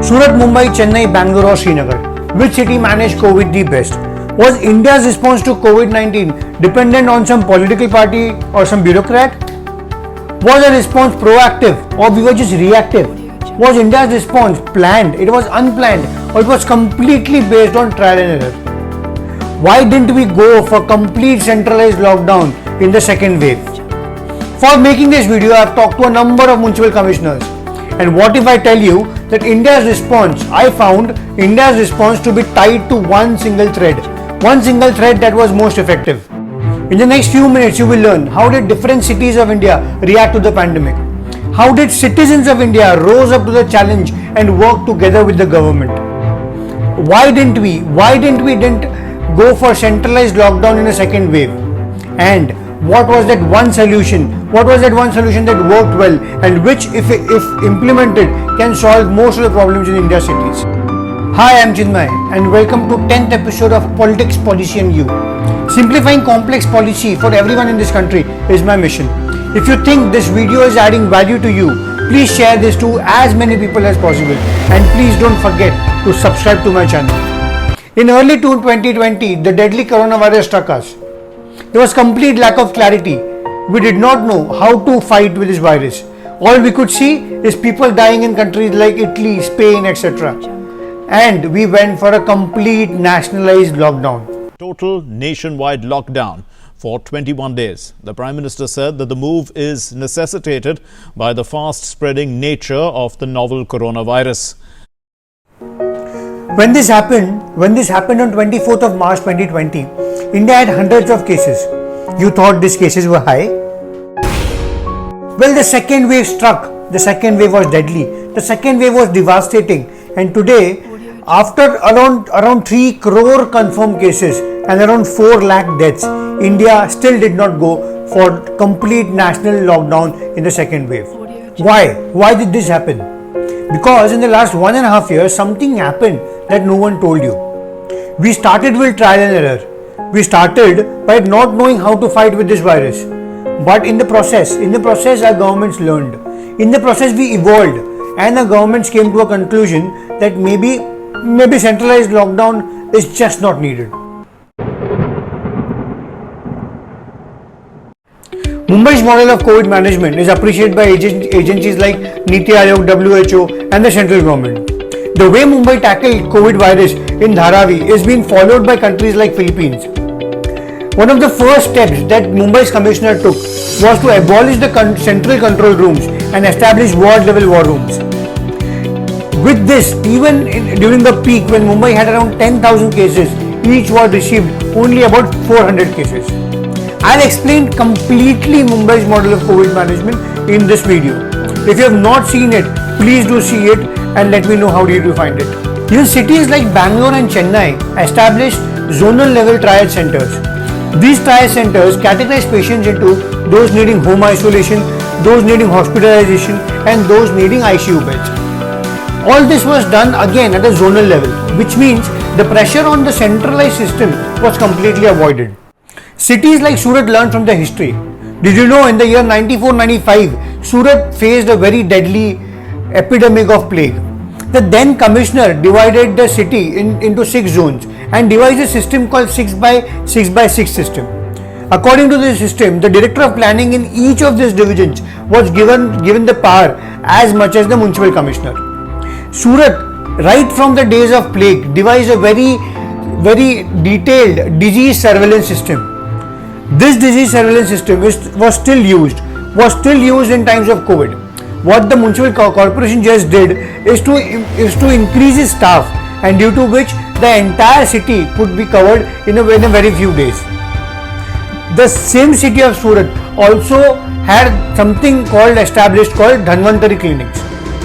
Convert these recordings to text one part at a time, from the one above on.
Surat, Mumbai, Chennai, Bangalore or Srinagar? Which city managed COVID the best? Was India's response to COVID-19 dependent on some political party or some bureaucrat? Was the response proactive or we were just reactive? Was India's response planned, it was unplanned, or it was completely based on trial and error? Why didn't we go for complete centralized lockdown in the second wave? For making this video, I have talked to a number of municipal commissioners. And what if I tell you that I found India's response to be tied to one single thread that was most effective. In the next few minutes, you will learn how did different cities of India react to the pandemic. How did citizens of India rose up to the challenge and work together with the government? Why didn't we go for centralized lockdown in a second wave? And what was that one solution? What was that one solution that worked well and which, if implemented, can solve most of the problems in India's cities? Hi, I'm Chinmay and welcome to 10th episode of Politics, Policy and You. Simplifying complex policy for everyone in this country is my mission. If you think this video is adding value to you, please share this to as many people as possible and please don't forget to subscribe to my channel. In early 2020, the deadly coronavirus struck us. There was complete lack of clarity. We did not know how to fight with this virus. All we could see is people dying in countries like Italy, Spain, etc. And we went for a complete nationalized lockdown. Total nationwide lockdown for 21 days. The Prime Minister said that the move is necessitated by the fast-spreading nature of the novel coronavirus. When this happened on 24th of March 2020, India had hundreds of cases. You thought these cases were high? Well, the second wave struck. The second wave was deadly. The second wave was devastating. And today, after around 3 crore confirmed cases and around 4 lakh deaths, India still did not go for complete national lockdown in the second wave. Why? Why did this happen? Because in the last 1.5 years, something happened that no one told you. We started with trial and error. We started by not knowing how to fight with this virus. But in the process, our governments learned. In the process, we evolved, and the governments came to a conclusion that maybe centralized lockdown is just not needed. Mumbai's model of COVID management is appreciated by agencies like Niti Aayog, WHO and the central government. The way Mumbai tackled COVID virus in Dharavi is being followed by countries like Philippines. One of the first steps that Mumbai's commissioner took was to abolish the central control rooms and establish ward-level war rooms. With this, even during the peak when Mumbai had around 10,000 cases, each ward received only about 400 cases. I'll explain completely Mumbai's model of COVID management in this video. If you have not seen it, please do see it and let me know how did you find it. Even cities like Bangalore and Chennai established zonal level triage centers. These triage centers categorize patients into those needing home isolation, those needing hospitalization and those needing ICU beds. All this was done again at a zonal level, which means the pressure on the centralized system was completely avoided. Cities like Surat learned from the history. Did you know in the year 94-95, Surat faced a very deadly epidemic of plague. The then commissioner divided the city into 6 zones and devised a system called 6x6 system. According to this system, the director of planning in each of these divisions was given the power as much as the municipal commissioner. Surat, right from the days of plague, devised a very detailed disease surveillance system. This disease surveillance system was still used in times of COVID. What the municipal corporation just did is to increase its staff, and due to which the entire city could be covered in a very few days. The same city of Surat also had something established called Dhanvantari clinics.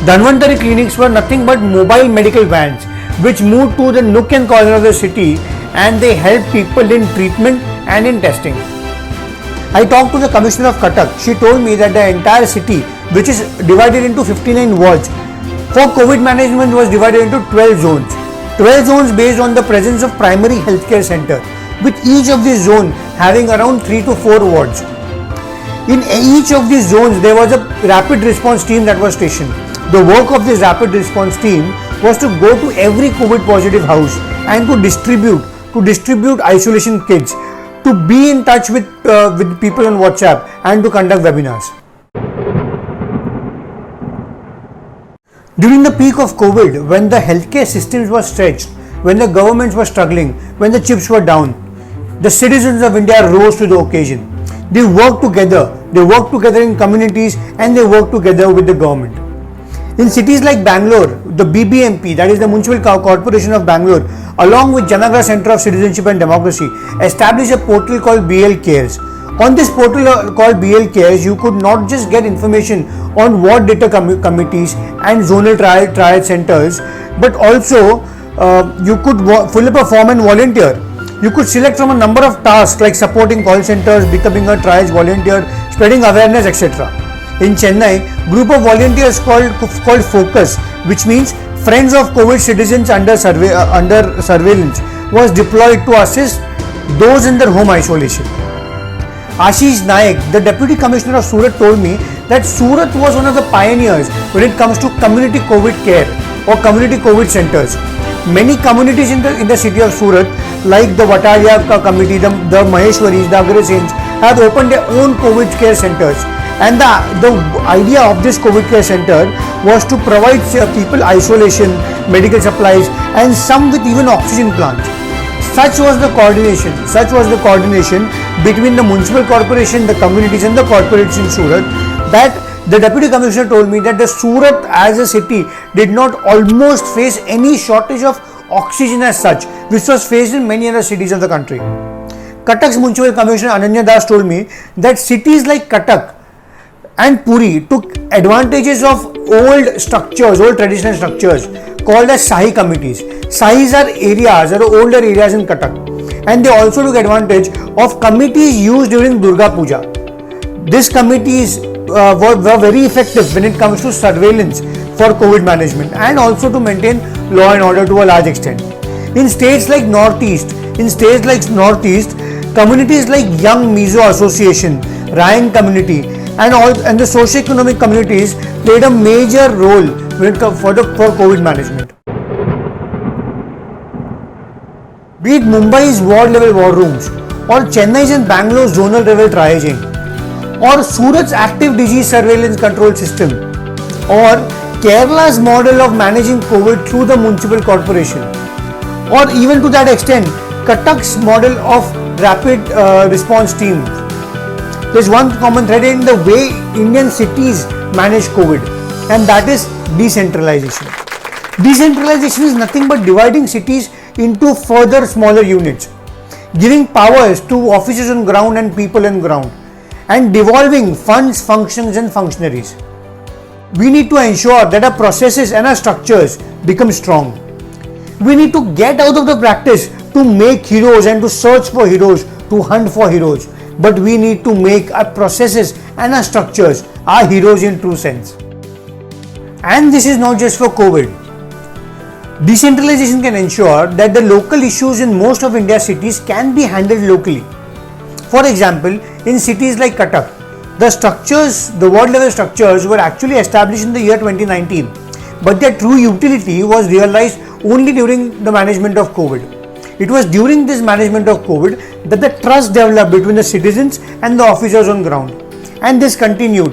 Dhanvantari clinics were nothing but mobile medical vans which moved to the nook and corner of the city and they helped people in treatment and in testing. I talked to the commissioner of Cuttack. She told me that the entire city, which is divided into 59 wards, for COVID management was divided into 12 zones. 12 zones based on the presence of primary healthcare center, with each of these zones having around 3 to 4 wards. In each of these zones, there was a rapid response team that was stationed. The work of this rapid response team was to go to every COVID positive house and to distribute isolation kits, to be in touch with people on WhatsApp and to conduct webinars. During the peak of COVID, when the healthcare systems were stretched, when the governments were struggling, when the chips were down, the citizens of India rose to the occasion. They worked together in communities, and they worked together with the government. In cities like Bangalore, the BBMP, that is the Municipal Corporation of Bangalore, along with Janagara Centre of Citizenship and Democracy, established a portal called BL Cares. On this portal called BL Cares, you could not just get information on ward data committees and zonal triage centers, but also you could fill up a form and volunteer. You could select from a number of tasks like supporting call centers, becoming a triage volunteer, spreading awareness, etc. In Chennai, group of volunteers called Focus, which means Friends of COVID Citizens under Surveillance, was deployed to assist those in their home isolation. Ashish Naik, the Deputy Commissioner of Surat, told me that Surat was one of the pioneers when it comes to community COVID care or community COVID centers. Many communities in the city of Surat, like the Vataria committee, the Maheshwaris, the Agraseins, have opened their own COVID care centers. And the idea of this COVID care center was to provide people isolation, medical supplies, and some with even oxygen plants. Such was the coordination between the municipal corporation, the communities, and the corporates in Surat, that the Deputy Commissioner told me that the Surat as a city did not almost face any shortage of oxygen as such, which was faced in many other cities of the country. Cuttack's Municipal Commissioner Ananya Das told me that cities like Cuttack and Puri took advantages of old traditional structures called as Sahi committees. Sahis are older areas in Cuttack, and they also took advantage of committees used during Durga Puja. These committees were very effective when it comes to surveillance for COVID management and also to maintain law and order to a large extent. In states like Northeast, communities like Young Mizo Association, Ryan Community, and the socio-economic communities played a major role for COVID management. Be it Mumbai's ward level war rooms, or Chennai's and Bangalore's zonal level triaging, or Surat's active disease surveillance control system, or Kerala's model of managing COVID through the municipal corporation, or even to that extent, Cuttack's model of rapid response team. There's one common thread in the way Indian cities manage COVID, and that is decentralization. Decentralization is nothing but dividing cities into further smaller units, giving powers to officers on ground and people on ground, and devolving funds, functions, and functionaries. We need to ensure that our processes and our structures become strong. We need to get out of the practice to make heroes and to search for heroes, to hunt for heroes, but we need to make our processes and our structures our heroes in true sense. And this is not just for COVID. Decentralization can ensure that the local issues in most of India's cities can be handled locally. For example, in cities like Cuttack, the ward level structures were actually established in the year 2019, but their true utility was realized only during the management of COVID. It was during this management of COVID that the trust developed between the citizens and the officers on ground, and this continued.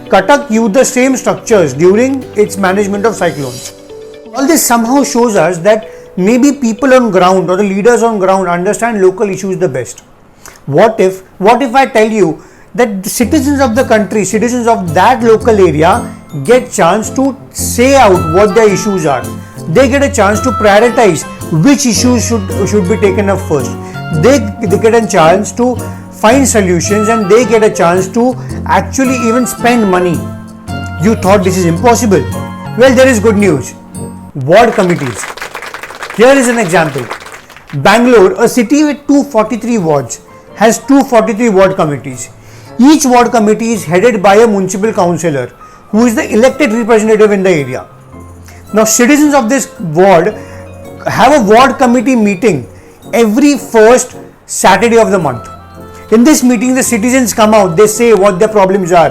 Cuttack used the same structures during its management of cyclones. All this somehow shows us that maybe people on ground or the leaders on ground understand local issues the best. What if I tell you that the citizens of the country, citizens of that local area get chance to say out what their issues are. They get a chance to prioritize which issues should be taken up first. They get a chance to find solutions, and they get a chance to actually even spend money. You thought this is impossible? Well, there is good news. Ward committees. Here is an example. Bangalore, a city with 243 wards, has 243 ward committees. Each ward committee is headed by a municipal councillor who is the elected representative in the area. Now, citizens of this ward have a ward committee meeting every first Saturday of the month. In this meeting, the citizens come out, they say what their problems are,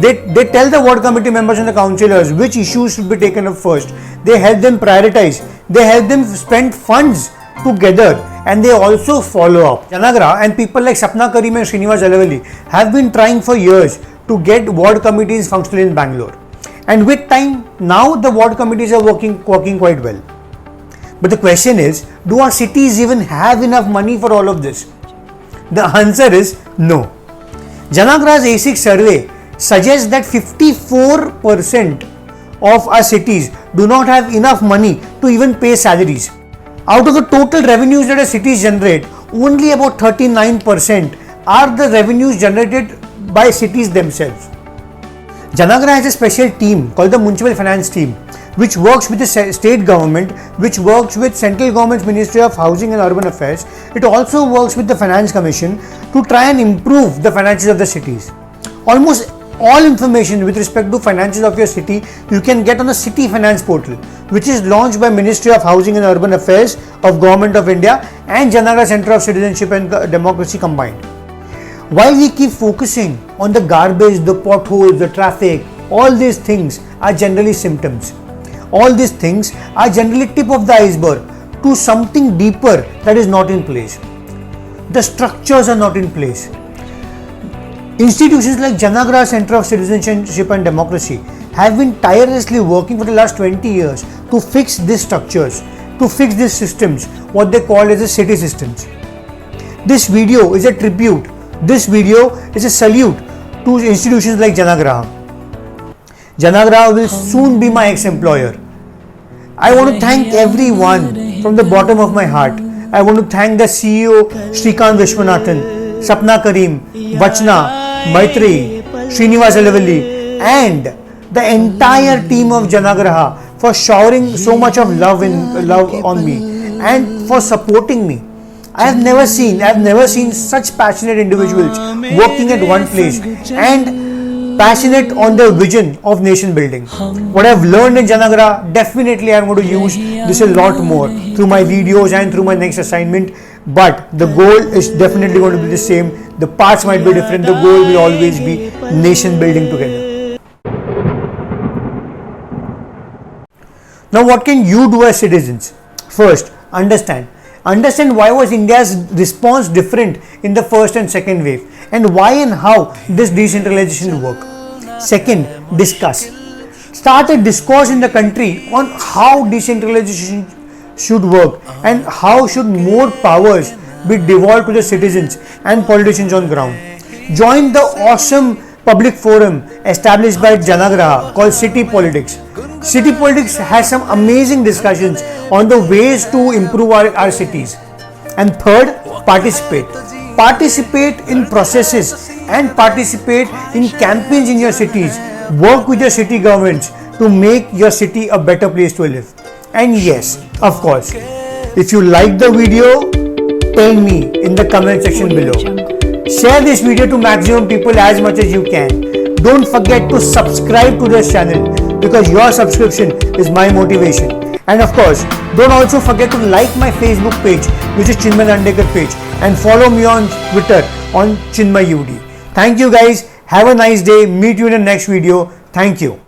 They tell the ward committee members and the councillors which issues should be taken up first. They help them prioritize. They help them spend funds together, and they also follow up. Janagra and people like Sapna Karim and Srinivas Alavalli have been trying for years to get ward committees functional in Bangalore. And with time, now the ward committees are working quite well. But the question is, do our cities even have enough money for all of this? The answer is no. Janagra's ASIC survey suggests that 54% of our cities do not have enough money to even pay salaries. Out of the total revenues that our cities generate, only about 39% are the revenues generated by cities themselves. Janagra has a special team called the Municipal Finance Team, which works with the state government, which works with Central Government's Ministry of Housing and Urban Affairs. It also works with the Finance Commission to try and improve the finances of the cities. Almost all information with respect to finances of your city you can get on the City Finance Portal, which is launched by Ministry of Housing and Urban Affairs of Government of India and Janagra Centre of Citizenship and Democracy combined. While we keep focusing on the garbage, the potholes, the traffic, all these things are generally symptoms. All these things are generally tip of the iceberg to something deeper that is not in place. The structures are not in place. Institutions like Janagra Centre of Citizenship and Democracy have been tirelessly working for the last 20 years to fix these structures, to fix these systems, what they call as the city systems. This video is a tribute. This video is a salute to institutions like Janagra. Janagra will soon be my ex-employer. I want to thank everyone from the bottom of my heart. I want to thank the CEO Shrikant Vishwanathan, Sapna Karim, Vachna, Maitri, Srinivas Alavalli, and the entire team of Janagra for showering so much of love on me and for supporting me. I have never seen such passionate individuals working at one place and passionate on the vision of nation building. What I've learned in Janagra, definitely I'm going to use this a lot more through my videos and through my next assignment. But the goal is definitely going to be the same. The parts might be different. The goal will always be nation building together. Now, what can you do as citizens? First, understand why was India's response different in the first and second wave, and why and how this decentralization will work. Second, discuss. Start a discourse in the country on how decentralization should work and how should more powers be devolved to the citizens and politicians on ground. Join the awesome public forum established by Janagra called City Politics. City Politics has some amazing discussions on the ways to improve our cities. And third, participate. Participate in processes and participate in campaigns in your cities. Work with your city governments to make your city a better place to live. And yes, of course, if you like the video, tell me in the comment section below. Share this video to maximum people as much as you can. Don't forget to subscribe to this channel because your subscription is my motivation. And of course, don't also forget to like my Facebook page, which is Chinmay Dandekar page, and follow me on Twitter on Chinmay UD. Thank you guys. Have a nice day. Meet you in the next video. Thank you.